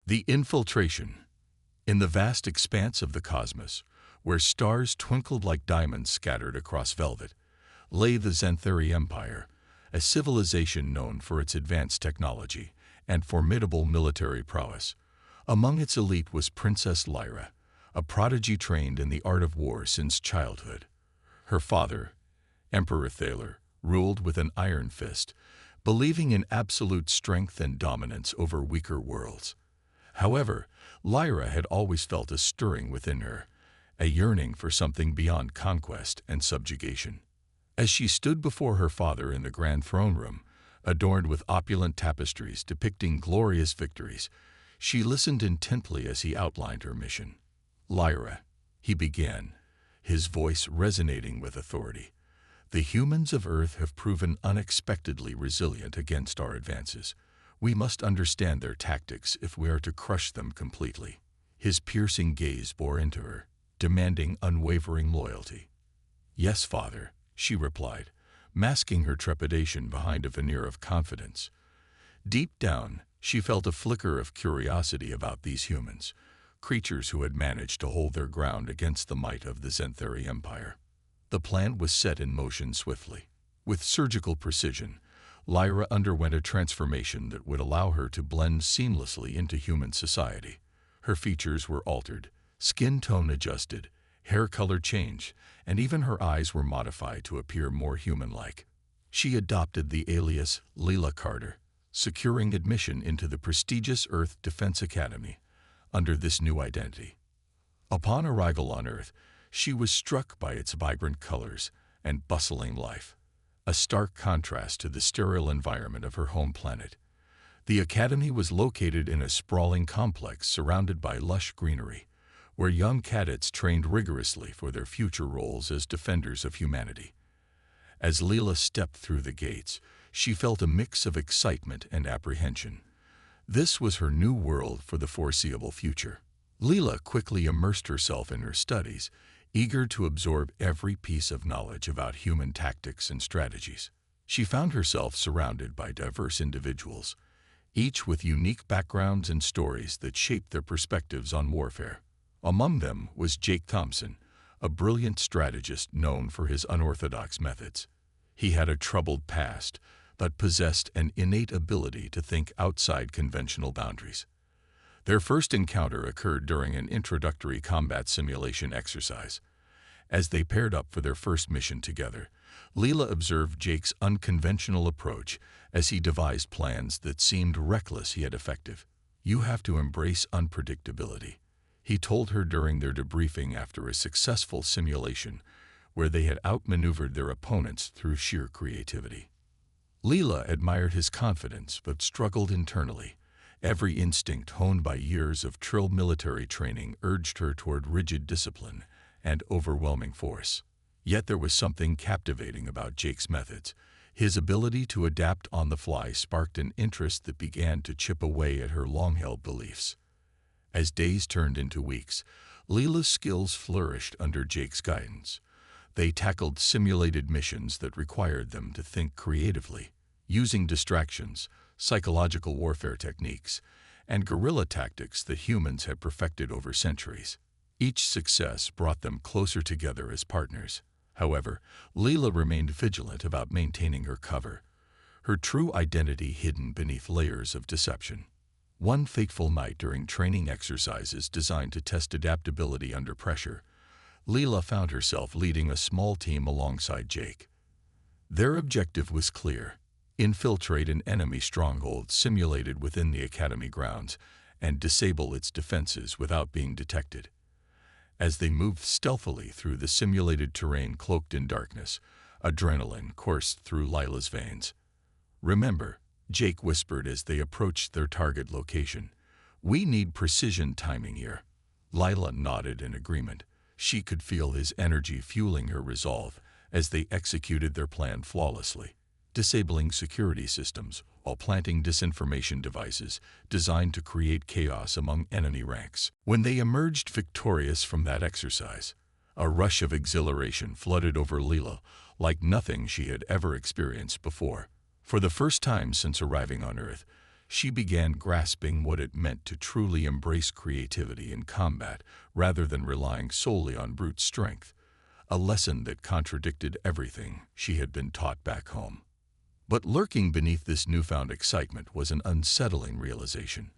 The infiltration. In the vast expanse of the cosmos, where stars twinkled like diamonds scattered across velvet, lay the Xanthari Empire, a civilization known for its advanced technology and formidable military prowess. Among its elite was Princess Lyra, a prodigy trained in the art of war since childhood. Her father, Emperor Thaler, ruled with an iron fist, believing in absolute strength and dominance over weaker worlds. However, Lyra had always felt a stirring within her, a yearning for something beyond conquest and subjugation. As she stood before her father in the grand throne room, adorned with opulent tapestries depicting glorious victories, she listened intently as he outlined her mission. "Lyra," he began, his voice resonating with authority, "the humans of Earth have proven unexpectedly resilient against our advances. We must understand their tactics if we are to crush them completely." His piercing gaze bore into her, demanding unwavering loyalty. "Yes, father," she replied, masking her trepidation behind a veneer of confidence. Deep down, she felt a flicker of curiosity about these humans, creatures who had managed to hold their ground against the might of the Xanthari Empire. The plan was set in motion swiftly. With surgical precision, Lyra underwent a transformation that would allow her to blend seamlessly into human society. Her features were altered, skin tone adjusted, hair color changed, and even her eyes were modified to appear more human-like. She adopted the alias Leela Carter, securing admission into the prestigious Earth Defense Academy under this new identity. Upon arrival on Earth, she was struck by its vibrant colors and bustling life, a stark contrast to the sterile environment of her home planet. The academy was located in a sprawling complex surrounded by lush greenery, where young cadets trained rigorously for their future roles as defenders of humanity. As Leela stepped through the gates, she felt a mix of excitement and apprehension. This was her new world for the foreseeable future. Leela quickly immersed herself in her studies, eager to absorb every piece of knowledge about human tactics and strategies. She found herself surrounded by diverse individuals, each with unique backgrounds and stories that shaped their perspectives on warfare. Among them was Jake Thompson, a brilliant strategist known for his unorthodox methods. He had a troubled past, but possessed an innate ability to think outside conventional boundaries. Their first encounter occurred during an introductory combat simulation exercise. As they paired up for their first mission together, Leela observed Jake's unconventional approach as he devised plans that seemed reckless yet effective. "You have to embrace unpredictability," he told her during their debriefing after a successful simulation where they had outmaneuvered their opponents through sheer creativity. Leela admired his confidence but struggled internally. Every instinct honed by years of trill military training urged her toward rigid discipline and overwhelming force. Yet there was something captivating about Jake's methods. His ability to adapt on the fly sparked an interest that began to chip away at her long-held beliefs. As days turned into weeks, Leela's skills flourished under Jake's guidance. They tackled simulated missions that required them to think creatively, using distractions, psychological warfare techniques, and guerrilla tactics that humans had perfected over centuries. Each success brought them closer together as partners. However, Leela remained vigilant about maintaining her cover, her true identity hidden beneath layers of deception. One fateful night during training exercises designed to test adaptability under pressure, Leela found herself leading a small team alongside Jake. Their objective was clear: infiltrate an enemy stronghold simulated within the academy grounds and disable its defenses without being detected. As they moved stealthily through the simulated terrain cloaked in darkness, adrenaline coursed through Lila's veins. "Remember," Jake whispered as they approached their target location, "we need precision timing here." Lila nodded in agreement. She could feel his energy fueling her resolve as they executed their plan flawlessly, disabling security systems while planting disinformation devices designed to create chaos among enemy ranks. When they emerged victorious from that exercise, a rush of exhilaration flooded over Leela like nothing she had ever experienced before. For the first time since arriving on Earth, she began grasping what it meant to truly embrace creativity in combat rather than relying solely on brute strength, a lesson that contradicted everything she had been taught back home. But lurking beneath this newfound excitement was an unsettling realization.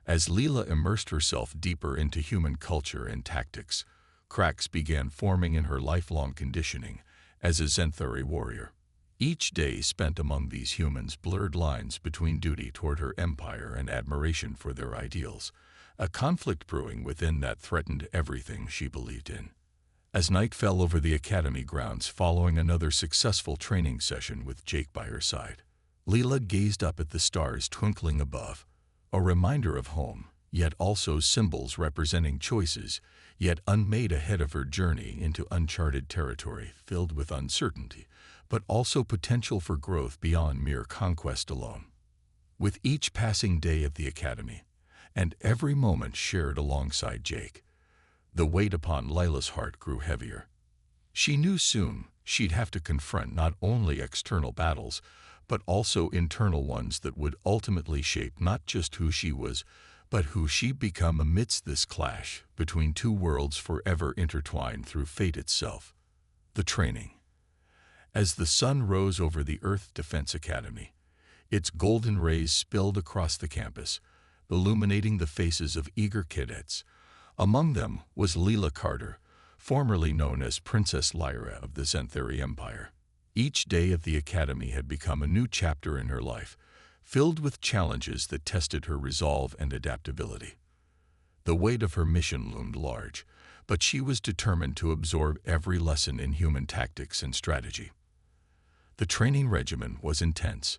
As Leela immersed herself deeper into human culture and tactics, cracks began forming in her lifelong conditioning as a Zenthari warrior. Each day spent among these humans blurred lines between duty toward her empire and admiration for their ideals, a conflict brewing within that threatened everything she believed in. As night fell over the academy grounds following another successful training session with Jake by her side, Leela gazed up at the stars twinkling above, a reminder of home, yet also symbols representing choices yet unmade ahead of her journey into uncharted territory filled with uncertainty, but also potential for growth beyond mere conquest alone. With each passing day at the academy, and every moment shared alongside Jake, the weight upon Lila's heart grew heavier. She knew soon she'd have to confront not only external battles, but also internal ones that would ultimately shape not just who she was, but who she'd become amidst this clash between two worlds forever intertwined through fate itself. The training. As the sun rose over the Earth Defense Academy, its golden rays spilled across the campus, illuminating the faces of eager cadets. Among them was Leela Carter, formerly known as Princess Lyra of the Zenthari Empire. Each day at the academy had become a new chapter in her life, filled with challenges that tested her resolve and adaptability. The weight of her mission loomed large, but she was determined to absorb every lesson in human tactics and strategy. The training regimen was intense.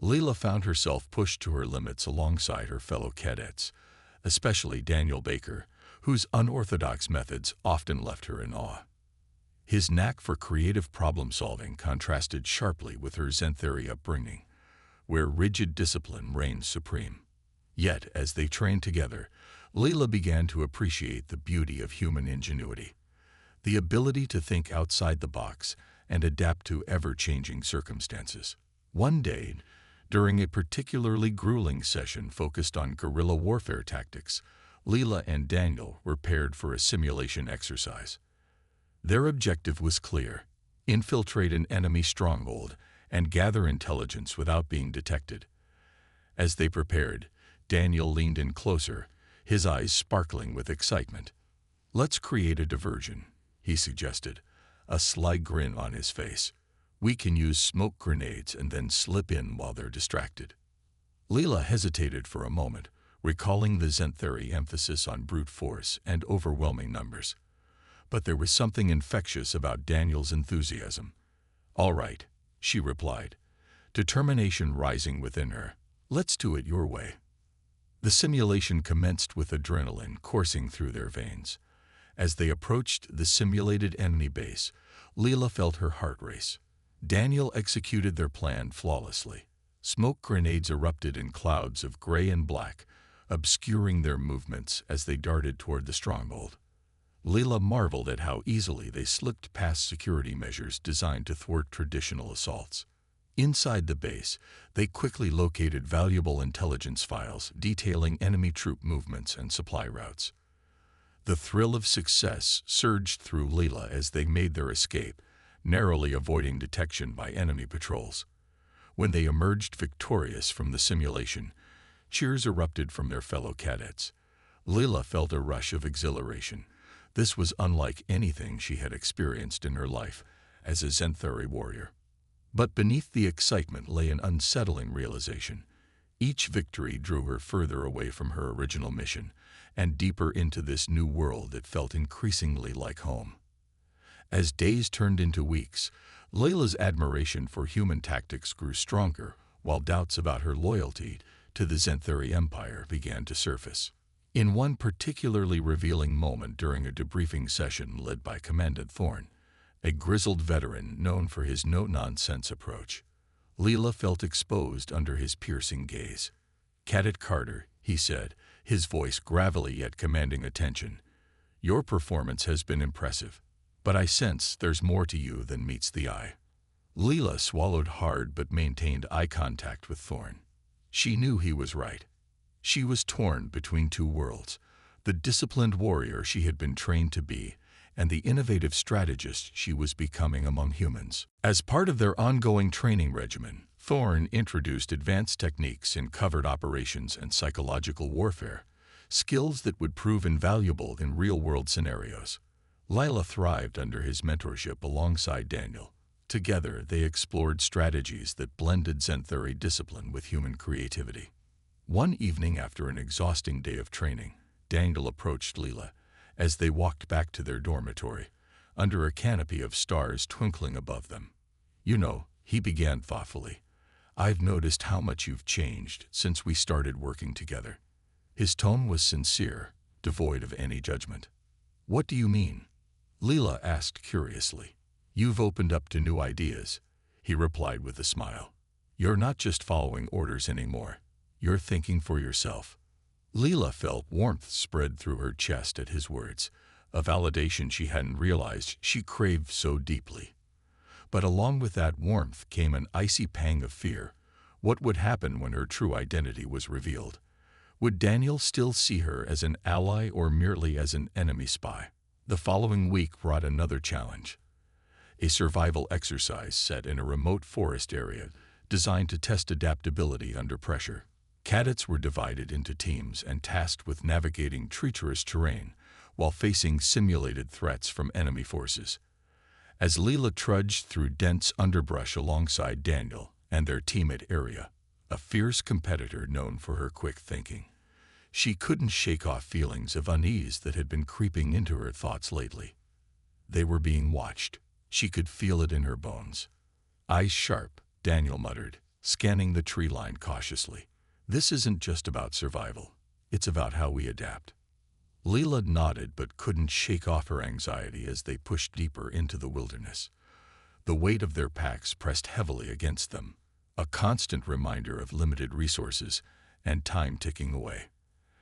Leela found herself pushed to her limits alongside her fellow cadets, especially Daniel Baker, whose unorthodox methods often left her in awe. His knack for creative problem-solving contrasted sharply with her Zenthari upbringing, where rigid discipline reigned supreme. Yet, as they trained together, Leela began to appreciate the beauty of human ingenuity, the ability to think outside the box and adapt to ever-changing circumstances. One day, during a particularly grueling session focused on guerrilla warfare tactics, Leela and Daniel were paired for a simulation exercise. Their objective was clear: infiltrate an enemy stronghold and gather intelligence without being detected. As they prepared, Daniel leaned in closer, his eyes sparkling with excitement. "Let's create a diversion," he suggested, a sly grin on his face. "We can use smoke grenades and then slip in while they're distracted." Leela hesitated for a moment, recalling the Zenthari emphasis on brute force and overwhelming numbers. But there was something infectious about Daniel's enthusiasm. "All right," she replied, determination rising within her. "Let's do it your way." The simulation commenced with adrenaline coursing through their veins. As they approached the simulated enemy base, Leela felt her heart race. Daniel executed their plan flawlessly. Smoke grenades erupted in clouds of gray and black, obscuring their movements as they darted toward the stronghold. Leela marveled at how easily they slipped past security measures designed to thwart traditional assaults. Inside the base, they quickly located valuable intelligence files detailing enemy troop movements and supply routes. The thrill of success surged through Leela as they made their escape, narrowly avoiding detection by enemy patrols. When they emerged victorious from the simulation, cheers erupted from their fellow cadets. Leela felt a rush of exhilaration. This was unlike anything she had experienced in her life as a Zenthari warrior. But beneath the excitement lay an unsettling realization. Each victory drew her further away from her original mission and deeper into this new world that felt increasingly like home. As days turned into weeks, Leela's admiration for human tactics grew stronger, while doubts about her loyalty to the Zenthari Empire began to surface. In one particularly revealing moment during a debriefing session led by Commandant Thorne, a grizzled veteran known for his no-nonsense approach, Leela felt exposed under his piercing gaze. "Cadet Carter," he said, his voice gravelly yet commanding attention, "your performance has been impressive, but I sense there's more to you than meets the eye." Leela swallowed hard but maintained eye contact with Thorne. She knew he was right. She was torn between two worlds, the disciplined warrior she had been trained to be, and the innovative strategist she was becoming among humans. As part of their ongoing training regimen, Thorne introduced advanced techniques in covert operations and psychological warfare, skills that would prove invaluable in real-world scenarios. Lila thrived under his mentorship alongside Daniel. Together, they explored strategies that blended Xanthari discipline with human creativity. One evening after an exhausting day of training, Daniel approached Lila as they walked back to their dormitory, under a canopy of stars twinkling above them. "You know," he began thoughtfully, "I've noticed how much you've changed since we started working together." His tone was sincere, devoid of any judgment. "What do you mean?" Lila asked curiously. "You've opened up to new ideas," he replied with a smile. "You're not just following orders anymore. You're thinking for yourself." Lila felt warmth spread through her chest at his words, a validation she hadn't realized she craved so deeply. But along with that warmth came an icy pang of fear. What would happen when her true identity was revealed? Would Daniel still see her as an ally or merely as an enemy spy? The following week brought another challenge. A survival exercise set in a remote forest area designed to test adaptability under pressure. Cadets were divided into teams and tasked with navigating treacherous terrain while facing simulated threats from enemy forces. As Lila trudged through dense underbrush alongside Daniel and their teammate Aria, a fierce competitor known for her quick thinking, she couldn't shake off feelings of unease that had been creeping into her thoughts lately. They were being watched. She could feel it in her bones. "Eyes sharp," Daniel muttered, scanning the tree line cautiously. "This isn't just about survival. It's about how we adapt." Lila nodded but couldn't shake off her anxiety as they pushed deeper into the wilderness. The weight of their packs pressed heavily against them, a constant reminder of limited resources and time ticking away.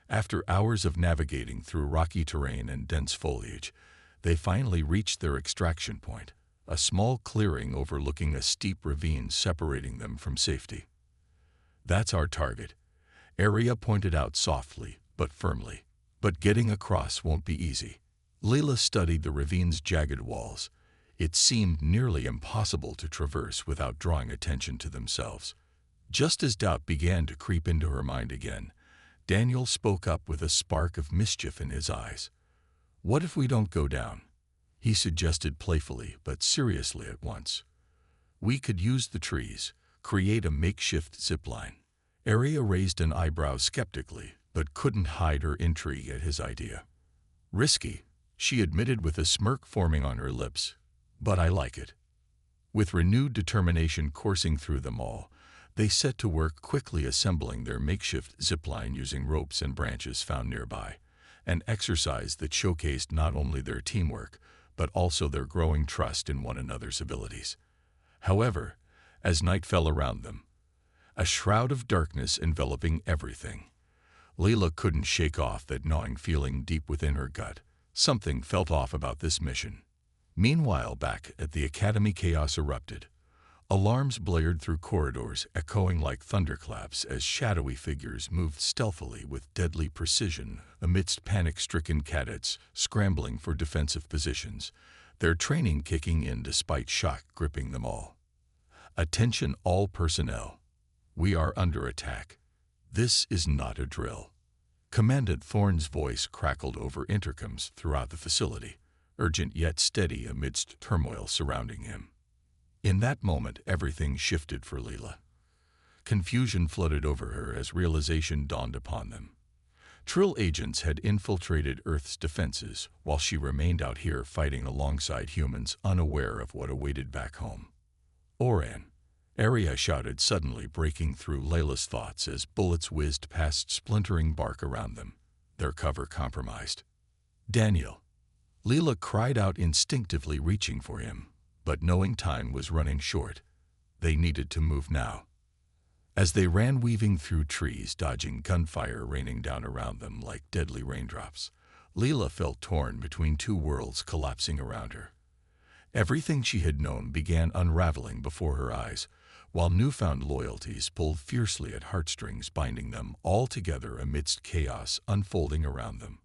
After hours of navigating through rocky terrain and dense foliage, they finally reached their extraction point, a small clearing overlooking a steep ravine separating them from safety. "That's our target," Aria pointed out softly but firmly. "But getting across won't be easy." Lila studied the ravine's jagged walls. It seemed nearly impossible to traverse without drawing attention to themselves. Just as doubt began to creep into her mind again, Daniel spoke up with a spark of mischief in his eyes. "What if we don't go down?" he suggested playfully but seriously at once. "We could use the trees, create a makeshift zipline." Aria raised an eyebrow skeptically, but couldn't hide her intrigue at his idea. "Risky," she admitted with a smirk forming on her lips, "but I like it." With renewed determination coursing through them all, they set to work quickly assembling their makeshift zipline using ropes and branches found nearby, an exercise that showcased not only their teamwork, but also their growing trust in one another's abilities. However, as night fell around them, a shroud of darkness enveloping everything, Lila couldn't shake off that gnawing feeling deep within her gut. Something felt off about this mission. Meanwhile, back at the academy, chaos erupted. Alarms blared through corridors, echoing like thunderclaps as shadowy figures moved stealthily with deadly precision amidst panic-stricken cadets scrambling for defensive positions, their training kicking in despite shock gripping them all. "Attention all personnel. We are under attack. This is not a drill." Commandant Thorne's voice crackled over intercoms throughout the facility, urgent yet steady amidst turmoil surrounding him. In that moment, everything shifted for Lila. Confusion flooded over her as realization dawned upon them. Trill agents had infiltrated Earth's defenses while she remained out here fighting alongside humans, unaware of what awaited back home. "Oran!" Aria shouted, suddenly breaking through Layla's thoughts as bullets whizzed past splintering bark around them, their cover compromised. "Daniel!" Lila cried out, instinctively reaching for him, but knowing time was running short. They needed to move now. As they ran weaving through trees, dodging gunfire raining down around them like deadly raindrops, Lila felt torn between two worlds collapsing around her. Everything she had known began unraveling before her eyes, while newfound loyalties pulled fiercely at heartstrings binding them all together amidst chaos unfolding around them.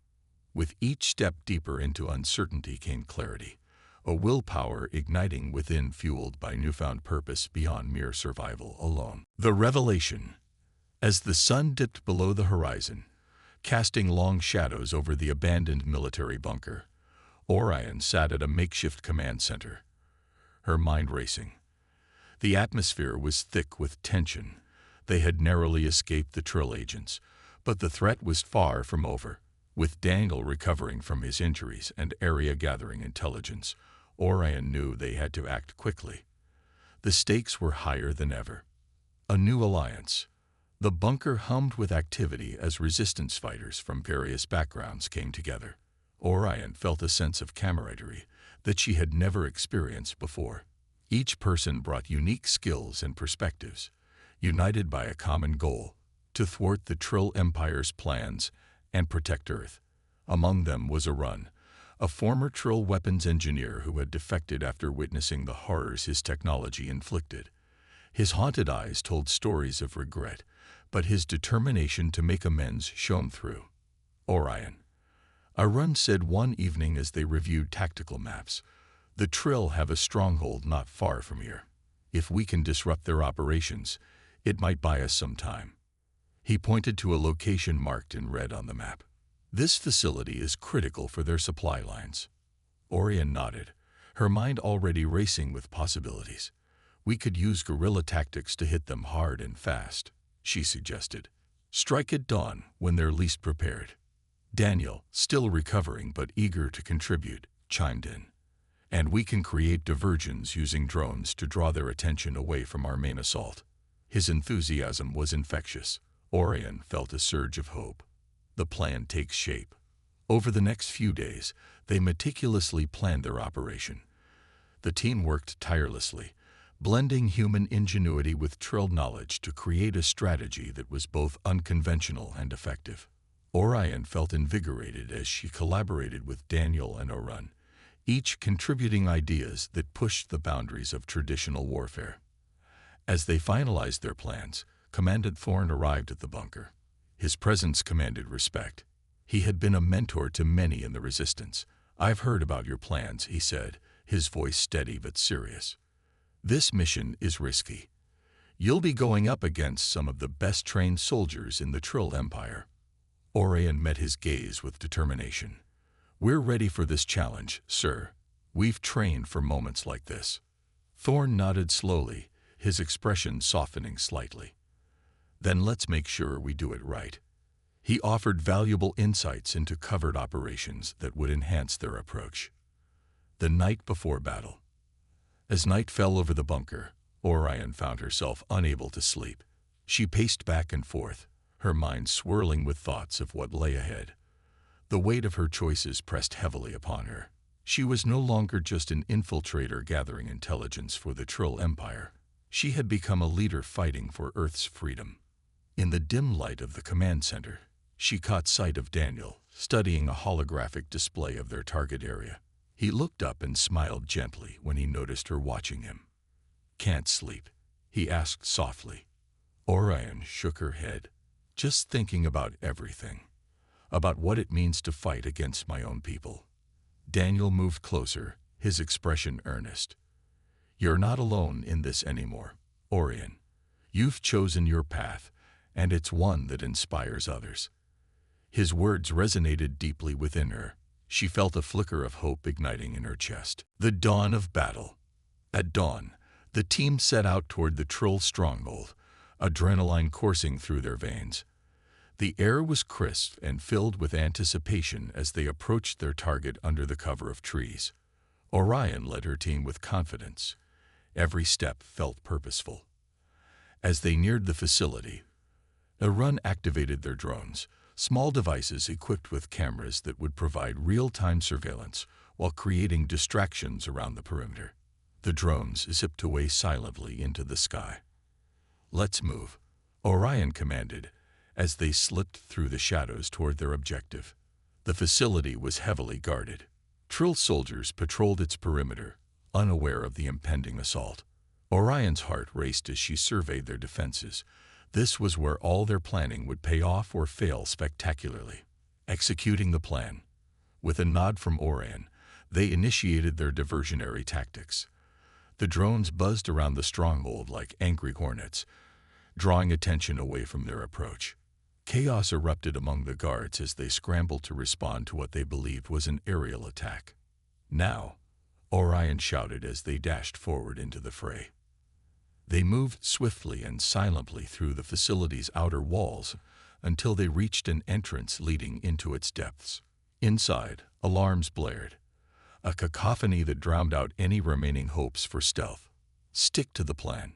With each step deeper into uncertainty came clarity, a willpower igniting within fueled by newfound purpose beyond mere survival alone. The revelation. As the sun dipped below the horizon, casting long shadows over the abandoned military bunker, Orion sat at a makeshift command center, her mind racing. The atmosphere was thick with tension. They had narrowly escaped the Trill agents, but the threat was far from over. With Daniel recovering from his injuries and area gathering intelligence, Orion knew they had to act quickly. The stakes were higher than ever. A new alliance. The bunker hummed with activity as resistance fighters from various backgrounds came together. Orion felt a sense of camaraderie that she had never experienced before. Each person brought unique skills and perspectives, united by a common goal, to thwart the Trill Empire's plans and protect Earth. Among them was Arun, a former Trill weapons engineer who had defected after witnessing the horrors his technology inflicted. His haunted eyes told stories of regret, but his determination to make amends shone through. Orion. Arun said one evening as they reviewed tactical maps, "The Trill have a stronghold not far from here. If we can disrupt their operations, it might buy us some time." He pointed to a location marked in red on the map. "This facility is critical for their supply lines." Orion nodded, her mind already racing with possibilities. "We could use guerrilla tactics to hit them hard and fast," she suggested. "Strike at dawn when they're least prepared." Daniel, still recovering but eager to contribute, chimed in. "And we can create diversions using drones to draw their attention away from our main assault." His enthusiasm was infectious. Orion felt a surge of hope. The plan takes shape. Over the next few days, they meticulously planned their operation. The team worked tirelessly, blending human ingenuity with Trill knowledge to create a strategy that was both unconventional and effective. Orion felt invigorated as she collaborated with Daniel and Arun, each contributing ideas that pushed the boundaries of traditional warfare. As they finalized their plans, Commandant Thorn arrived at the bunker. His presence commanded respect. He had been a mentor to many in the Resistance. "I've heard about your plans," he said, his voice steady but serious. "This mission is risky. You'll be going up against some of the best-trained soldiers in the Trill Empire." Orion met his gaze with determination. "We're ready for this challenge, sir. We've trained for moments like this." Thorn nodded slowly, his expression softening slightly. "Then let's make sure we do it right." He offered valuable insights into covert operations that would enhance their approach. The night before battle. As night fell over the bunker, Orion found herself unable to sleep. She paced back and forth, her mind swirling with thoughts of what lay ahead. The weight of her choices pressed heavily upon her. She was no longer just an infiltrator gathering intelligence for the Trill Empire. She had become a leader fighting for Earth's freedom. In the dim light of the command center, she caught sight of Daniel, studying a holographic display of their target area. He looked up and smiled gently when he noticed her watching him. "Can't sleep?" he asked softly. Orion shook her head. "Just thinking about everything. About what it means to fight against my own people." Daniel moved closer, his expression earnest. "You're not alone in this anymore, Orion. You've chosen your path, and it's one that inspires others." His words resonated deeply within her. She felt a flicker of hope igniting in her chest. The dawn of battle. At dawn, the team set out toward the Trill stronghold, adrenaline coursing through their veins. The air was crisp and filled with anticipation as they approached their target under the cover of trees. Orion led her team with confidence. Every step felt purposeful. As they neared the facility, Arun activated their drones, small devices equipped with cameras that would provide real-time surveillance while creating distractions around the perimeter. The drones zipped away silently into the sky. "Let's move," Orion commanded, as they slipped through the shadows toward their objective. The facility was heavily guarded. Trill soldiers patrolled its perimeter, unaware of the impending assault. Orion's heart raced as she surveyed their defenses. This was where all their planning would pay off or fail spectacularly. Executing the plan. With a nod from Orion, they initiated their diversionary tactics. The drones buzzed around the stronghold like angry hornets, drawing attention away from their approach. Chaos erupted among the guards as they scrambled to respond to what they believed was an aerial attack. "Now," Orion shouted as they dashed forward into the fray. They moved swiftly and silently through the facility's outer walls until they reached an entrance leading into its depths. Inside, alarms blared, a cacophony that drowned out any remaining hopes for stealth. "Stick to the plan,"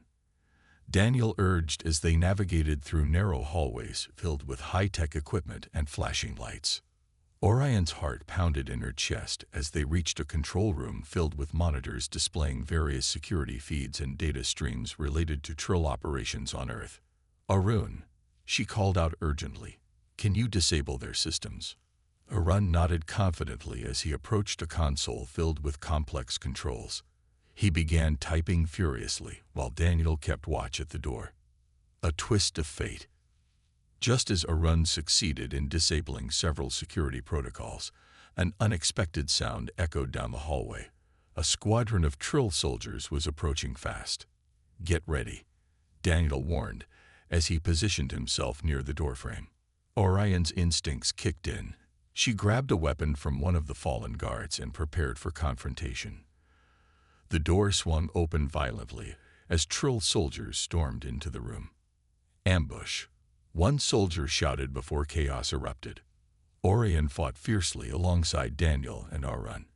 Daniel urged as they navigated through narrow hallways filled with high-tech equipment and flashing lights. Orion's heart pounded in her chest as they reached a control room filled with monitors displaying various security feeds and data streams related to Trill operations on Earth. "Arun," she called out urgently, "can you disable their systems?" Arun nodded confidently as he approached a console filled with complex controls. He began typing furiously while Daniel kept watch at the door. A twist of fate. Just as Arun succeeded in disabling several security protocols, an unexpected sound echoed down the hallway. A squadron of Trill soldiers was approaching fast. "Get ready," Daniel warned as he positioned himself near the doorframe. Orion's instincts kicked in. She grabbed a weapon from one of the fallen guards and prepared for confrontation. The door swung open violently as Trill soldiers stormed into the room. "Ambush," one soldier shouted before chaos erupted. Orion fought fiercely alongside Daniel and Arun.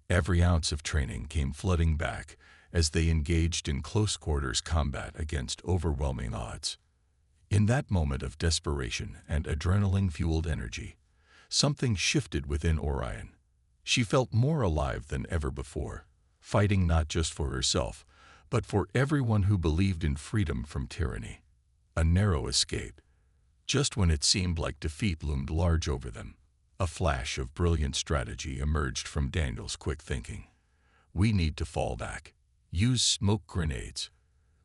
Every ounce of training came flooding back as they engaged in close-quarters combat against overwhelming odds. In that moment of desperation and adrenaline-fueled energy, something shifted within Orion. She felt more alive than ever before, fighting not just for herself, but for everyone who believed in freedom from tyranny. A narrow escape. Just when it seemed like defeat loomed large over them, a flash of brilliant strategy emerged from Daniel's quick thinking. "We need to fall back. Use smoke grenades."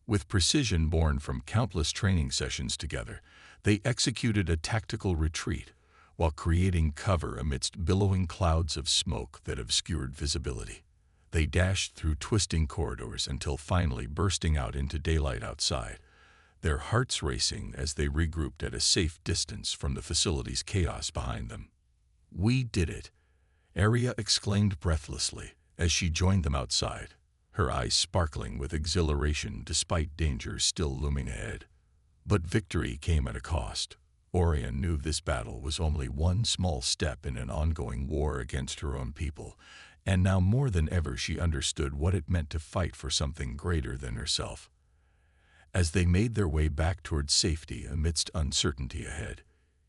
With precision born from countless training sessions together, they executed a tactical retreat while creating cover amidst billowing clouds of smoke that obscured visibility. They dashed through twisting corridors until finally bursting out into daylight outside, their hearts racing as they regrouped at a safe distance from the facility's chaos behind them. "We did it," Aria exclaimed breathlessly as she joined them outside, her eyes sparkling with exhilaration despite danger still looming ahead. But victory came at a cost. Orion knew this battle was only one small step in an ongoing war against her own people, and now more than ever she understood what it meant to fight for something greater than herself. As they made their way back towards safety amidst uncertainty ahead,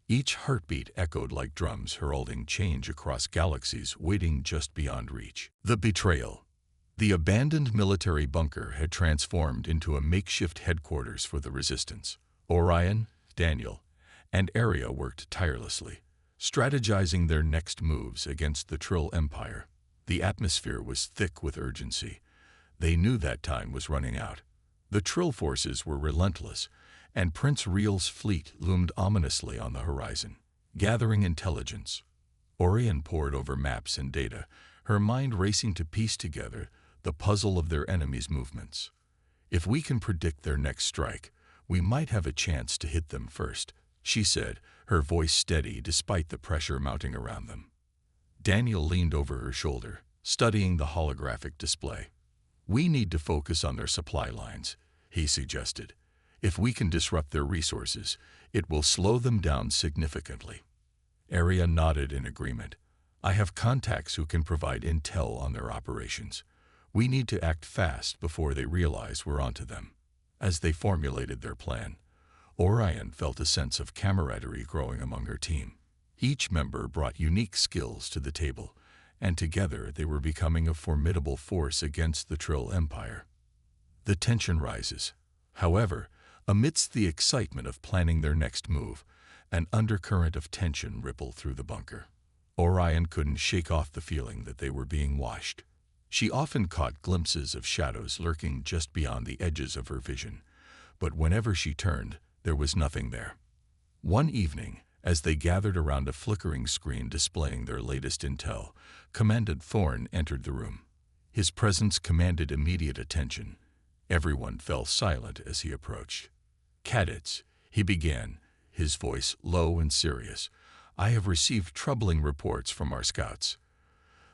each heartbeat echoed like drums heralding change across galaxies waiting just beyond reach. The betrayal. The abandoned military bunker had transformed into a makeshift headquarters for the Resistance. Orion, Daniel, and Aria worked tirelessly, strategizing their next moves against the Trill Empire. The atmosphere was thick with urgency. They knew that time was running out. The Trill forces were relentless, and Prince Real's fleet loomed ominously on the horizon. Gathering intelligence, Orion pored over maps and data, her mind racing to piece together the puzzle of their enemies' movements. "If we can predict their next strike, we might have a chance to hit them first," she said, her voice steady despite the pressure mounting around them. Daniel leaned over her shoulder, studying the holographic display. "We need to focus on their supply lines," he suggested. "If we can disrupt their resources, it will slow them down significantly." Aria nodded in agreement. "I have contacts who can provide intel on their operations. We need to act fast before they realize we're onto them." As they formulated their plan, Orion felt a sense of camaraderie growing among her team. Each member brought unique skills to the table, and together they were becoming a formidable force against the Trill Empire. The tension rises. However, amidst the excitement of planning their next move, an undercurrent of tension rippled through the bunker. Orion couldn't shake off the feeling that they were being watched. She often caught glimpses of shadows lurking just beyond the edges of her vision, but whenever she turned, there was nothing there. One evening, as they gathered around a flickering screen displaying their latest intel, Commandant Thorne entered the room. His presence commanded immediate attention. Everyone fell silent as he approached. "Cadets," he began, his voice low and serious, "I have received troubling reports from our scouts.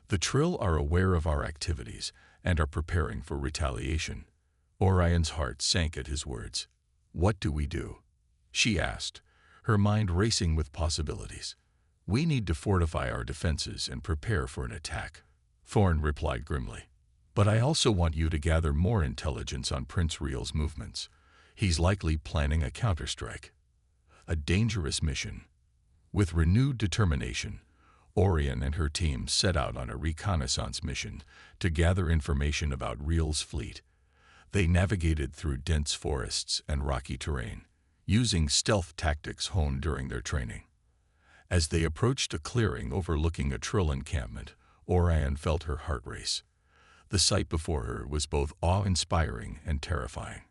The Trill are aware of our activities and are preparing for retaliation." Orion's heart sank at his words. "What do we do?" she asked, her mind racing with possibilities. "We need to fortify our defenses and prepare for an attack," Thorne replied grimly. "But I also want you to gather more intelligence on Prince Real's movements. He's likely planning a counterstrike. A dangerous mission." With renewed determination, Orion and her team set out on a reconnaissance mission to gather information about Real's fleet. They navigated through dense forests and rocky terrain, using stealth tactics honed during their training. As they approached a clearing overlooking a Trill encampment, Orion felt her heart race. The sight before her was both awe-inspiring and terrifying.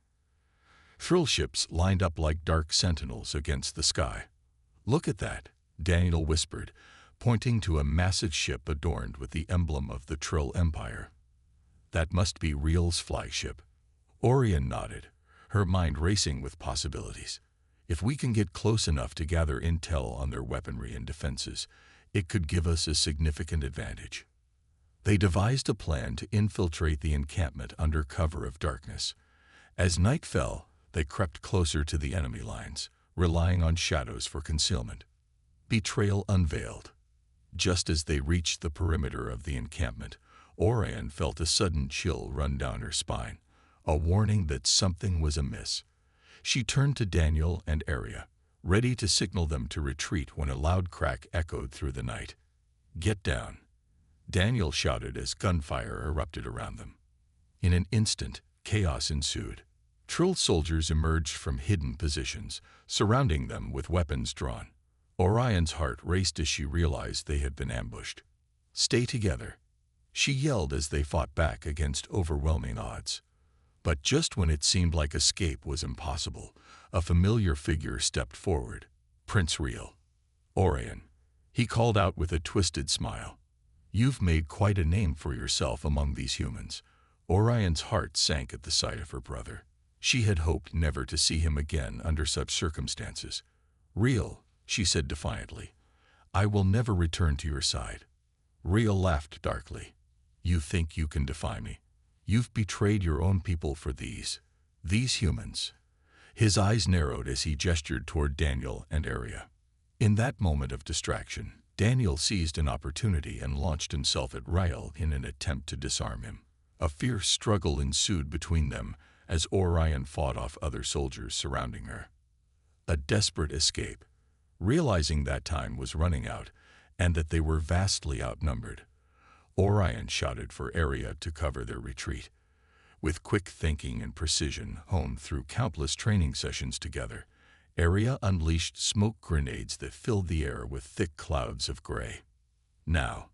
Trill ships lined up like dark sentinels against the sky. "Look at that," Daniel whispered, pointing to a massive ship adorned with the emblem of the Trill Empire. "That must be Real's flagship." Orion nodded, her mind racing with possibilities. "If we can get close enough to gather intel on their weaponry and defenses, it could give us a significant advantage." They devised a plan to infiltrate the encampment under cover of darkness. As night fell, they crept closer to the enemy lines, relying on shadows for concealment. Betrayal unveiled. Just as they reached the perimeter of the encampment, Orion felt a sudden chill run down her spine, a warning that something was amiss. She turned to Daniel and Aria, ready to signal them to retreat when a loud crack echoed through the night. "Get down," Daniel shouted as gunfire erupted around them. In an instant, chaos ensued. Trill soldiers emerged from hidden positions, surrounding them with weapons drawn. Orion's heart raced as she realized they had been ambushed. "Stay together," she yelled as they fought back against overwhelming odds. But just when it seemed like escape was impossible, a familiar figure stepped forward. Prince Real. "Orion," he called out with a twisted smile. "You've made quite a name for yourself among these humans." Orion's heart sank at the sight of her brother. She had hoped never to see him again under such circumstances. "Real," she said defiantly, "I will never return to your side." Real laughed darkly. "You think you can defy me? You've betrayed your own people for these humans." His eyes narrowed as he gestured toward Daniel and Aria. In that moment of distraction, Daniel seized an opportunity and launched himself at Rael in an attempt to disarm him. A fierce struggle ensued between them as Orion fought off other soldiers surrounding her. A desperate escape. Realizing that time was running out and that they were vastly outnumbered, Orion shouted for Aria to cover their retreat. With quick thinking and precision honed through countless training sessions together, Aria unleashed smoke grenades that filled the air with thick clouds of gray. "Now,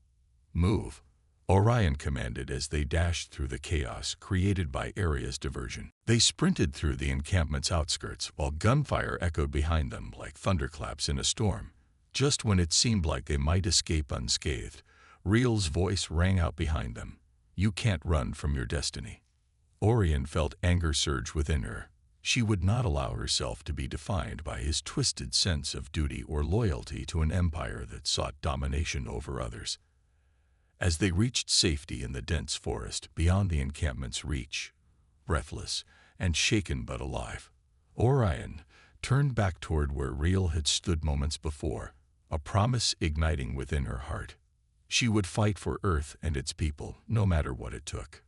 move," Orion commanded as they dashed through the chaos created by Aria's diversion. They sprinted through the encampment's outskirts while gunfire echoed behind them like thunderclaps in a storm. Just when it seemed like they might escape unscathed, Real's voice rang out behind them. "You can't run from your destiny." Orion felt anger surge within her. She would not allow herself to be defined by his twisted sense of duty or loyalty to an empire that sought domination over others. As they reached safety in the dense forest beyond the encampment's reach, breathless and shaken but alive, Orion turned back toward where Real had stood moments before, a promise igniting within her heart. She would fight for Earth and its people, no matter what it took.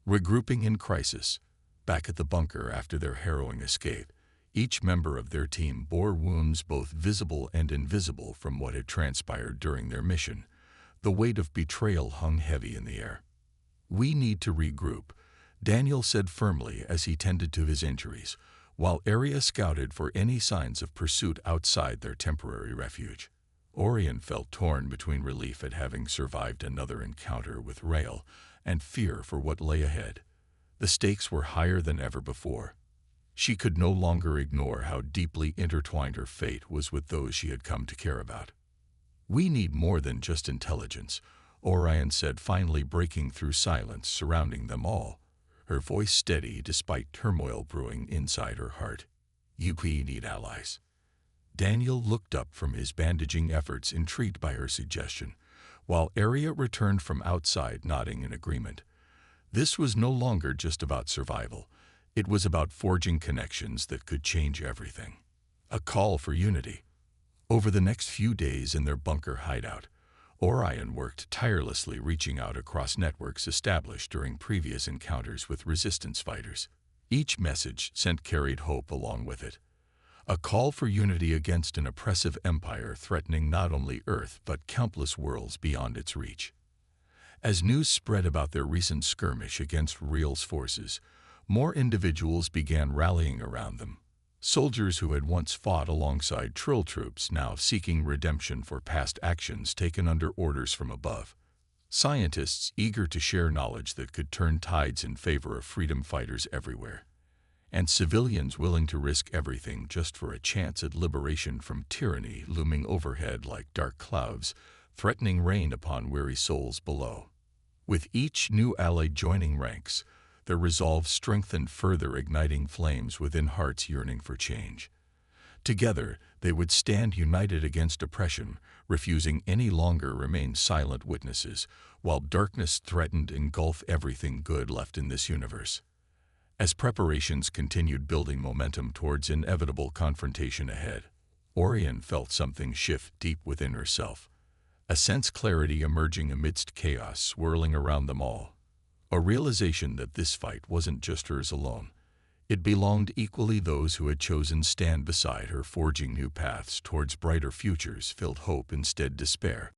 Regrouping in crisis, back at the bunker after their harrowing escape, each member of their team bore wounds both visible and invisible from what had transpired during their mission. The weight of betrayal hung heavy in the air. "We need to regroup," Daniel said firmly as he tended to his injuries, while Aria scouted for any signs of pursuit outside their temporary refuge. Orion felt torn between relief at having survived another encounter with Rael and fear for what lay ahead. The stakes were higher than ever before. She could no longer ignore how deeply intertwined her fate was with those she had come to care about. "We need more than just intelligence," Orion said, finally breaking through silence surrounding them all, her voice steady despite turmoil brewing inside her heart. "We need allies." Daniel looked up from his bandaging efforts, intrigued by her suggestion, while Aria returned from outside, nodding in agreement. This was no longer just about survival. It was about forging connections that could change everything. A call for unity. Over the next few days in their bunker hideout, Orion worked tirelessly, reaching out across networks established during previous encounters with resistance fighters. Each message sent carried hope along with it. A call for unity against an oppressive empire threatening not only Earth but countless worlds beyond its reach. As news spread about their recent skirmish against Real's forces, more individuals began rallying around them. Soldiers who had once fought alongside Trill troops now seeking redemption for past actions taken under orders from above. Scientists eager to share knowledge that could turn tides in favor of freedom fighters everywhere. And civilians willing to risk everything just for a chance at liberation from tyranny looming overhead like dark clouds, threatening rain upon weary souls below. With each new ally joining ranks, their resolve strengthened further, igniting flames within hearts yearning for change. Together, they would stand united against oppression, refusing any longer remain silent witnesses, while darkness threatened to engulf everything good left in this universe. As preparations continued building momentum towards inevitable confrontation ahead, Orion felt something shift deep within herself. A sense clarity emerging amidst chaos swirling around them all. A realization that this fight wasn't just hers alone. It belonged equally those who had chosen stand beside her, forging new paths towards brighter futures filled hope instead despair.